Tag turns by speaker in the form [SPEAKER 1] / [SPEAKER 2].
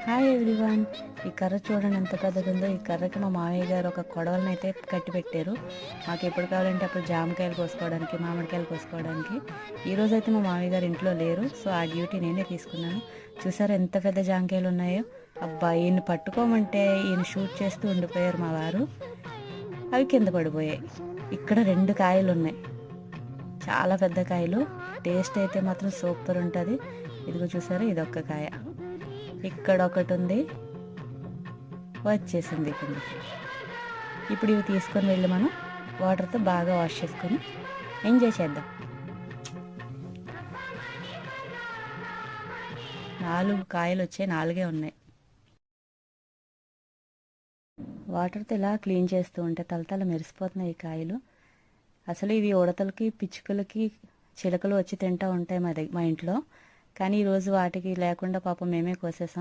[SPEAKER 1] Hi everyone. ఈ కర్ర చూడండి ఎంత పెద్దగా ఉందో. ఈ కర్రకి మా మామయ్య గారు ఒక కొడవలను అయితే కట్టి పెట్టారు. మాకు ఎప్పుడు కావాలంటే అప్పుడు జామకాయలు కోసుకోవడానికి, మామిడికాయలు కోసుకోవడానికి. ఈరోజు అయితే మా మామయ్య గారు ఇంట్లో లేరు, సో ఆ డ్యూటీ నేనే తీసుకున్నాను. చూసారా ఎంత పెద్ద జామకాయలు ఉన్నాయో. అబ్బా, ఈయన పట్టుకోమంటే ఈయన షూట్ చేస్తూ ఉండిపోయారు మా వారు. అవి కింద పడిపోయాయి. ఇక్కడ 2 కాయలు ఉన్నాయి, చాలా పెద్ద కాయలు. టేస్ట్ అయితే మాత్రం సూపర్ ఉంటుంది. ఇదిగో చూసారా, ఇదొక్క కాయ, ఇక్కడ ఒకటి ఉంది, వచ్చేసింది కిందకి. ఇప్పుడు ఇవి తీసుకొని వెళ్ళి మనం వాటర్తో బాగా వాష్ చేసుకొని ఎంజాయ్ చేద్దాం. 4 కాయలు వచ్చాయి, 4 ఉన్నాయి. వాటర్తో ఇలా క్లీన్ చేస్తూ ఉంటే తలతల మెరిసిపోతున్నాయి ఈ కాయలు. అసలు ఇవి ఉడతలకి, పిచ్చుకలకి, చిలకలు వచ్చి తింటూ ఉంటాయి మా ఇంట్లో. కానీ ఈరోజు వాటికి లేకుండా పాపం మేమే కోసేసాం.